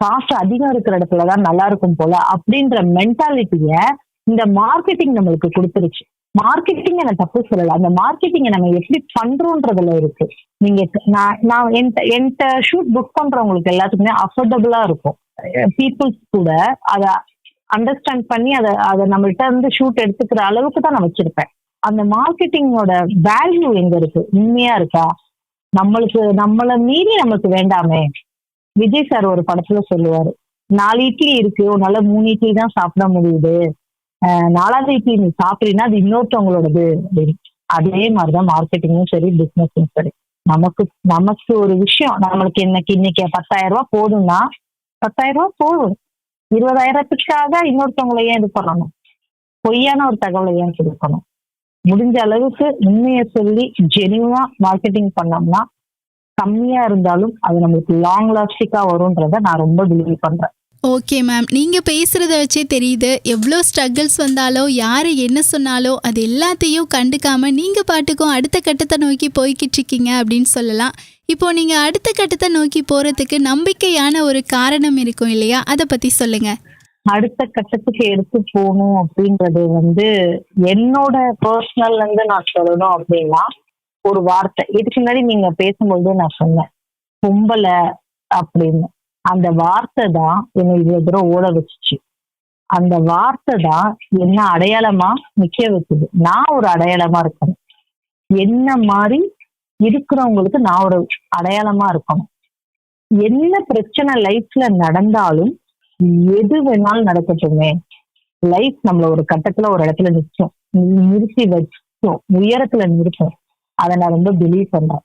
காசு அதிகம் இருக்கிற இடத்துலதான் நல்லா இருக்கும் போல அப்படின்ற மென்டாலிட்டிய இந்த மார்க்கெட்டிங் நம்மளுக்கு கொடுத்துருச்சு. மார்க்கெட்டிங் நான் தப்பு சொல்லல, அந்த மார்க்கெட்டிங்கை நம்ம எப்படி பண்றோன்றதுல இருக்கு. நீங்க நான் என்கிட்ட ஷூட் புக் பண்றவங்களுக்கு எல்லாத்துக்குமே அஃபோர்டபுளா இருக்கும். பீப்புள்ஸ் கூட அதை அண்டர்ஸ்டாண்ட் பண்ணி அதை நம்மள்கிட்ட ஷூட் எடுத்துக்கிற அளவுக்கு தான் நான் வச்சிருப்பேன். அந்த மார்க்கெட்டிங்கோட வேல்யூ எங்க இருக்கு, உண்மையா இருக்கா, நம்மளை மீறி நமக்கு வேண்டாமே. விஜய் சார் ஒரு படத்துல சொல்லுவாரு, 4 இட்லி இருக்கு, உன்னால 3 இட்லி தான் சாப்பிட முடியுது, 4வது இட்லி நீ சாப்பிடறீன்னா அது இன்னொருத்தவங்களோடது அப்படின்னு. அதே மாதிரிதான் மார்க்கெட்டிங்கும் சரி, பிசினஸும் சரி. நமக்கு ஒரு விஷயம், நம்மளுக்கு இன்னைக்கு 10,000 ரூபாய் போதும்னா 10,000 ரூபாய் போதும். 20,000த்துக்காக இன்னொருத்தவங்களை ஏன் இது பண்ணணும், பொய்யான ஒரு தகவலை ஏன் கொடுக்கணும். முடிஞ்ச அளவுக்கு உண்மையை சொல்லி ஜெனியூனா மார்க்கெட்டிங் பண்ணோம்னா கம்மியா இருந்தாலும் அது நம்மளுக்கு லாங் லாஸ்டிக்கா வரும்ன்றத நான் ரொம்ப பிலீவ் பண்றேன். ஓகே மேம், நீங்கள் பேசுகிறத வச்சே தெரியுது எவ்வளோ ஸ்ட்ரகிள்ஸ் வந்தாலோ யார் என்ன சொன்னாலோ அது எல்லாத்தையும் கண்டுக்காமல் நீங்கள் பாட்டுக்கும் அடுத்த கட்டத்தை நோக்கி போய்கிட்டு இருக்கீங்க அப்படின்னு சொல்லலாம். இப்போது நீங்கள் அடுத்த கட்டத்தை நோக்கி போகிறதுக்கு நம்பிக்கையான ஒரு காரணம் இருக்கும் இல்லையா? அதை பற்றி சொல்லுங்கள். அடுத்த கட்டத்துக்கு எடுத்து போகணும் அப்படின்றது என்னோட பர்சனல் நான் சொல்லணும் அப்படின்னா, ஒரு வார்த்தை இதுக்கு முன்னாடி நீங்க பேசும்போது நான் சொன்னேன், பொம்பளை அப்படின்னு. அந்த வார்த்தை தான் என்னை இவ்வளவு தூரம் ஓட வச்சுச்சு. அந்த வார்த்தை தான் என்ன அடையாளமா நிக்க வச்சுது. நான் ஒரு அடையாளமா இருக்கணும், என்ன மாதிரி இருக்கிறவங்களுக்கு நான் ஒரு அடையாளமா இருக்கணும். என்ன பிரச்சனை லைஃப்ல நடந்தாலும் எது வேணாலும் நடக்கட்டுமே, லைஃப் நம்மள ஒரு கட்டத்துல ஒரு இடத்துல நிறுத்தி வச்சோம், உயரத்துல நிறுத்தும். அதை நான் ரொம்ப பிலீவ் பண்றேன்.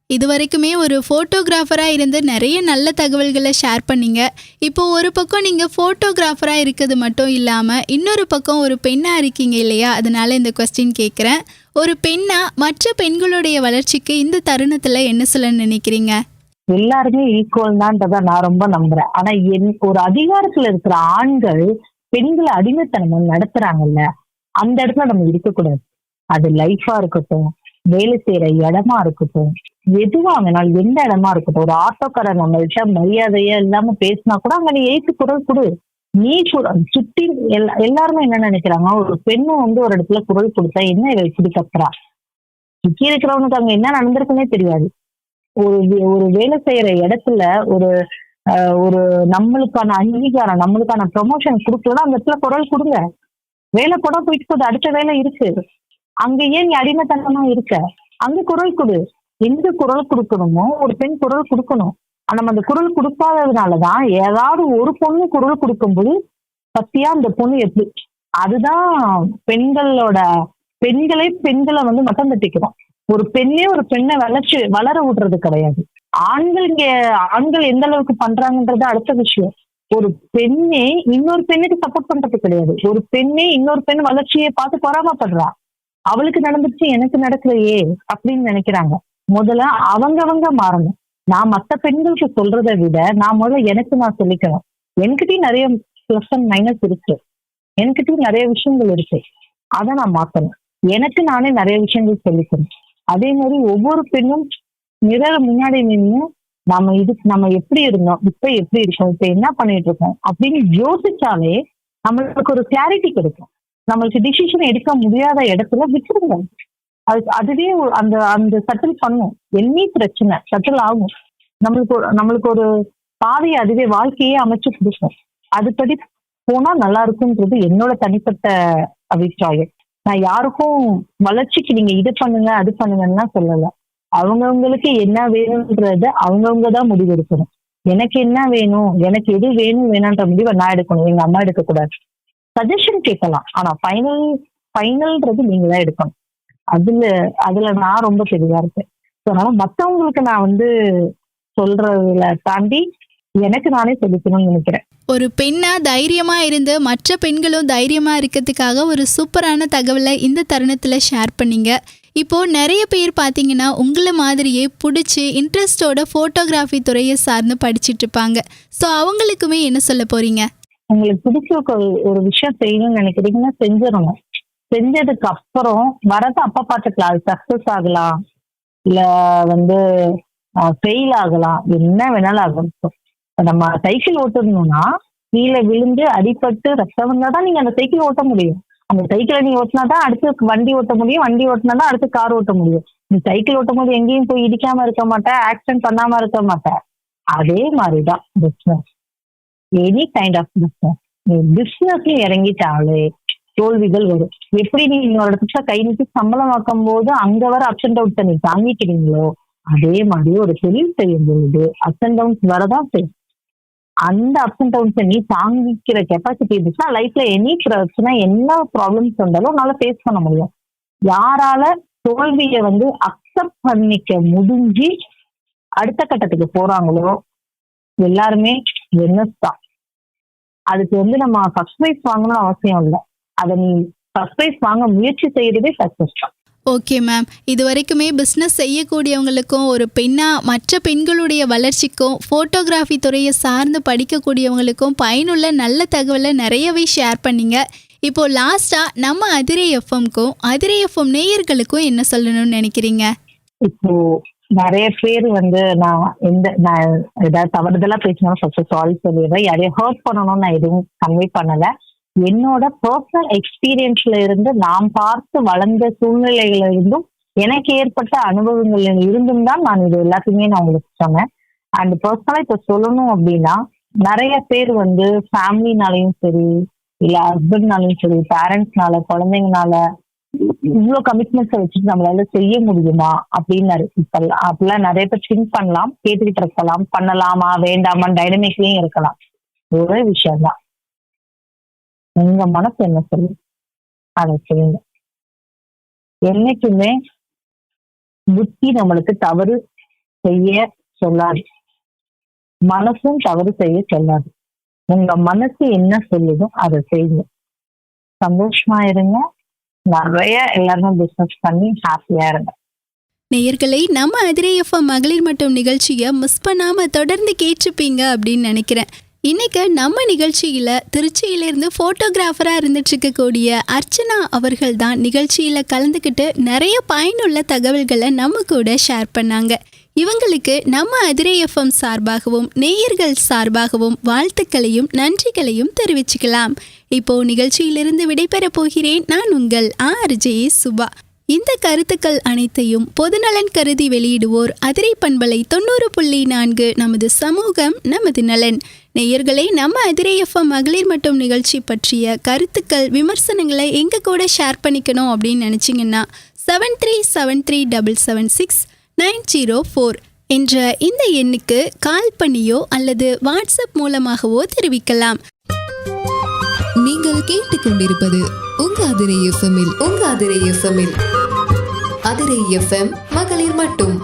இது வரைக்குமே ஒரு ஃபோட்டோகிராஃபராக இருந்து நிறைய நல்ல தகவல்களை ஷேர் பண்ணீங்க. இப்போது ஒரு பக்கம் நீங்கள் ஃபோட்டோகிராஃபராக இருக்கிறது மட்டும் இல்லாமல் இன்னொரு பக்கம் ஒரு பெண்ணாக இருக்கீங்க இல்லையா? அதனால் இந்த கொஸ்டின் கேட்குறேன். ஒரு பெண்ணாக மற்ற பெண்களுடைய வளர்ச்சிக்கு இந்த தருணத்தில் என்ன சொல்ல நினைக்கிறீங்க? எல்லாருமே ஈக்குவல் தான்றத நான் ரொம்ப நம்புறேன். ஆனா ஒரு அதிகாரத்துல இருக்கிற ஆண்கள் பெண்களை அடிமைத்தனம் நடத்துறாங்கல்ல, அந்த இடத்துல நம்ம இருக்கக்கூடாது. அது லைஃபா இருக்கட்டும், வேலை செய்யற இடமா இருக்கட்டும், எதுவா வேணாலும், எந்த இடமா இருக்கட்டும். ஒரு ஆட்டோக்காரர் நம்மள்கிட்ட மரியாதையா இல்லாம பேசினா கூட அங்க நீ எழுத்து குரல் கொடு. நீ சுத்தி எல்லாருமே என்ன நினைக்கிறாங்க, ஒரு பெண்ணு ஒரு இடத்துல குரல் கொடுத்தா என்ன இப்படி கத்துறா, சுத்தி இருக்கிறவனுக்கு அங்க என்ன நடந்திருக்குன்னே தெரியாது. ஒரு வேலை செய்யற இடத்துல ஒரு நம்மளுக்கான அங்கீகாரம், நம்மளுக்கான ப்ரொமோஷன் கொடுக்கணும், அந்த இடத்துல குரல் கொடுங்க. வேலை கூட போயிட்டு போகுது, அடுத்த வேலை இருக்கு, அங்க ஏன் நீ அடிமைத்தனமா இருக்க, அங்க குரல் கொடு. எந்த குரல் கொடுக்கணுமோ ஒரு பெண் குரல் கொடுக்கணும். நம்ம அந்த குரல் கொடுக்காததுனாலதான் ஏதாவது ஒரு பொண்ணு குரல் கொடுக்கும்போது பத்தியா அந்த பொண்ணு எப்படி, அதுதான் பெண்களை மட்டம் தட்டிக்கிறோம். ஒரு பெண்ணே ஒரு பெண்ணை வளர விடுறது கிடையாது. ஆண்கள் எந்த அளவுக்கு பண்றாங்கன்றது அடுத்த விஷயம். ஒரு பெண்ணே இன்னொரு பெண்ணுக்கு சப்போர்ட் பண்றது கிடையாது. ஒரு பெண்ணே இன்னொரு பெண் வளர்ச்சியை பார்த்து பொறாமப்படுறா. அவளுக்கு நடந்துச்சு எனக்கு நடக்கலையே அப்படின்னு நினைக்கிறாங்க. முதல்ல அவங்க மாறணும். நான் மற்ற பெண்களுக்கு சொல்றதை விட நான் முதல்ல நான் சொல்லிக்கணும். என்கிட்டயும் நிறைய பிளஸ் அண்ட் மைனஸ் இருக்கு, என்கிட்டயும் நிறைய விஷயங்கள் இருக்கு, அதை நான் மாத்தணும். எனக்கு நானே நிறைய விஷயங்கள் சொல்லிக்கணும். அதே மாதிரி ஒவ்வொரு பெண்ணும் மிரர் முன்னாடி நின்று நம்ம எப்படி இருந்தோம், இப்ப எப்படி இருக்கோம், இப்ப என்ன பண்ணிட்டு இருக்கோம் அப்படின்னு யோசிச்சாலே நம்மளுக்கு ஒரு கிளாரிட்டி கிடைக்கும். நம்மளுக்கு டிசிஷன் எடுக்க முடியாத இடத்துல விட்டுருங்க. அதுவே அந்த செட்டில் பண்ணும். என்னி பிரச்சனை செட்டில் ஆகும். நம்மளுக்கு ஒரு பாதையை அதுவே வாழ்க்கையே அமைச்சு கொடுக்கும். அதுபடி போனா நல்லா இருக்கும்ன்றது என்னோட தனிப்பட்ட அபிப்பிராயம். நான் யாருக்கும் வளர்ச்சிக்கு நீங்க இது பண்ணுங்க அது பண்ணுங்கன்னா சொல்லல. அவங்கவுங்களுக்கு என்ன வேணும்ன்றத அவங்கவுங்கதான் முடிவு எடுக்கணும். எனக்கு என்ன வேணும், எனக்கு எது வேணான்ற முடிவை நான் எடுக்கணும், எங்க அம்மா எடுக்க கூடாது. சஜஷன் கேட்கலாம், ஆனா ஃபைனல்ன்றது நீங்க தான் எடுக்கணும். அதுல நான் ரொம்ப தெளிவா இருப்பேன். அதனால மத்தவங்களுக்கு நான் சொல்றதுல தாண்டி எனக்கு நானே சொல்லிக்கணும்னு நினைக்கிறேன். ஒரு பெண்ணா தைரியமா இருந்து மற்ற பெண்களும் தைரியமா இருக்கிறதுக்காக ஒரு சூப்பரான தகவலை இந்த தருணத்துல ஷேர் பண்ணீங்க. இப்போ நிறைய பேர் பார்த்தீங்கன்னா உங்களை மாதிரியே பிடிச்சி இன்ட்ரெஸ்டோட ஃபோட்டோகிராஃபி துறையை சார்ந்து படிச்சுட்டு இருப்பாங்க. ஸோ அவங்களுக்குமே என்ன சொல்ல போறீங்க? உங்களுக்கு பிடிச்ச ஒரு விஷயம் செய்யணும்னு நினைக்கிறீங்கன்னா செஞ்சிடணும். செஞ்சதுக்கு அப்புறம் வரது அப்ப பார்த்துக்கலாம். அது சக்சஸ் ஆகலாம், இல்ல ஃபெயில் ஆகலாம், என்ன வேணாலும் ஆகும். நம்ம சைக்கிள் ஓட்டணும்னா கீழே விழுந்து அடிபட்டு ரத்தம் வந்தாதான் நீங்க அந்த சைக்கிள் ஓட்ட முடியும். அந்த சைக்கிளை நீ ஓட்டினாதான் அடுத்து வண்டி ஓட்ட முடியும், வண்டி ஓட்டினாதான் அடுத்து கார் ஓட்ட முடியும். நீ சைக்கிள் ஓட்டும் போது எங்கேயும் போய் இடிக்காம இருக்க மாட்டேன், ஆக்சிடென்ட் பண்ணாம இருக்க மாட்டேன். அதே மாதிரிதான் business, any kind of business. நீ பிசினஸ்ல இறங்கிட்டாலே தோல்விகள் வரும். எப்படி நீ இன்னொரு இடத்துல கை நீட்டி சம்பளம் வாக்கும் போது அங்க வர அப்ஸ் அண்ட் டவுன்ஸை நீ தாங்கிக்கிறீங்களோ, அதே மாதிரி ஒரு தொழில் செய்யும் பொழுது அப்ஸ் அண்ட் டவுன்ஸ் வரதான் செய்யும். அந்த அப்ஸ் அண்ட் டவுன்ஸை நீ தாங்கிக்கிற கெப்பாசிட்டி இருந்துச்சுன்னா லைஃப்ல எனி பிரச்சனை என்ன ப்ராப்ளம்ஸ் வந்தாலும் உன்னால ஃபேஸ் பண்ண முடியும். யாரால தோல்வியை அக்செப்ட் பண்ணிக்க முடிஞ்சு அடுத்த கட்டத்துக்கு போறாங்களோ எல்லாருமே வின்னர்ஸ் தான். அதுக்கு நம்ம ஃபர்ஸ்ட் ப்ரைஸ் வாங்கணும்னு அவசியம் இல்லை. அதை நீ ஃபர்ஸ்ட் ப்ரைஸ் வாங்க முயற்சி செய்யறதே சக்சஸ் தான். ஓகே மேம், இது வரைக்குமே பிஸ்னஸ் செய்யக்கூடியவங்களுக்கும் ஒரு பெண்ணாக மற்ற பெண்களுடைய வளர்ச்சிக்கும் ஃபோட்டோகிராஃபி துறையை சார்ந்து படிக்கக்கூடியவங்களுக்கும் பயனுள்ள நல்ல தகவலை நிறையவே ஷேர் பண்ணிங்க. இப்போது லாஸ்ட்டாக நம்ம அதிரை எஃப்எம்க்கும் அதிரை எஃப்எம் நேயர்களுக்கும் என்ன சொல்லணும்னு நினைக்கிறீங்க? இப்போ நிறைய பேர் நான் ஏதாவது தவறுதலா பேசினாலும் ஃபர்ஸ்ட் சாரி சொல்லிடுறேன். யாரையும் ஹர்ட் பண்ணணும்னு நான் எதுவும் கன்வே பண்ணல. என்னோட பர்சனல் எக்ஸ்பீரியன்ஸ்ல இருந்து நாம் பார்த்து வளர்ந்த சூழ்நிலைகள்ல இருந்தும் எனக்கு ஏற்பட்ட அனுபவங்கள்ல இருந்தும் தான் நான் இது எல்லாத்தையுமே நான் உங்களுக்கு சொன்னேன். அண்ட் பர்சனலா இப்ப சொல்லணும் அப்படின்னா, நிறைய பேர் ஃபேமிலினாலையும் சரி, இல்ல ஹஸ்பண்ட்னாலையும் சரி, பேரண்ட்ஸ்னால, குழந்தைங்கனால இவ்வளவு கமிட்மெண்ட்ஸை வச்சுட்டு நம்மளால செய்ய முடியுமா அப்படின்னு அப்பெல்லாம் நிறைய பேர் திங்க் பண்ணலாம், கேட்டுக்கிட்டு இருக்கலாம், பண்ணலாமா வேண்டாமா டைனமிக்லயும் இருக்கலாம். ஒரே விஷயம்தான், உங்க மனசு என்ன சொல்லு அதை செய்யுங்க. என்னைக்குமே புத்தி நம்மளுக்கு தவறு செய்ய சொல்லாது, மனசும் தவறு செய்ய சொல்லாது. உங்க மனசு என்ன சொல்லுதோ அதை செய்யுங்க. சந்தோஷமா இருங்க, நிறைய எல்லாரும் பிசினஸ் பண்ணி ஹாப்பியா இருங்க. நேயர்களை, நம்ம அதிரை எஃப்எம் மகளிர் மட்டும் நிகழ்ச்சியை மிஸ் பண்ணாமல் தொடர்ந்து கேட்டிருப்பீங்க அப்படின்னு நினைக்கிறேன். இன்னைக்கு நம்ம நிகழ்ச்சியில் திருச்சியிலேருந்து ஃபோட்டோகிராஃபராக இருந்துட்டு இருக்கக்கூடிய அர்ச்சனா அவர்கள் தான் நிகழ்ச்சியில் கலந்துக்கிட்டு நிறைய பயனுள்ள தகவல்களை நம்ம கூட ஷேர் பண்ணாங்க. இவங்களுக்கு நம்ம அதிரை எஃப்எம் சார்பாகவும் நேயர்கள் சார்பாகவும் வாழ்த்துக்களையும் நன்றிகளையும் தெரிவிச்சுக்கலாம். இப்போ நிகழ்ச்சியிலிருந்து விடைபெறப் போகிறேன். நான் உங்கள் RJ சுபா. இந்த கருத்துக்கள் அனைத்தையும் பொதுநலன் கருதி வெளியிடுவோர் அதிரை பண்பலை 90.4 நமது சமூகம் நமது நலன். நேயர்களே, நம்ம அதிரை எஃப்எம் மகளிர் மட்டும் நிகழ்ச்சி பற்றிய கருத்துக்கள் விமர்சனங்களை எங்க கூட ஷேர் பண்ணிக்கணும் அப்படின்னு நினைச்சிங்கன்னா 7373776904 என்ற இந்த எண்ணுக்கு கால் பண்ணியோ அல்லது வாட்ஸ்அப் மூலமாகவோ தெரிவிக்கலாம். நீங்கள் கேட்டுக்கொண்டிருப்பது உங்க அதிரை எஃப்எம்மில் அதிரை எஃப்எம் மகளிர் மட்டும்.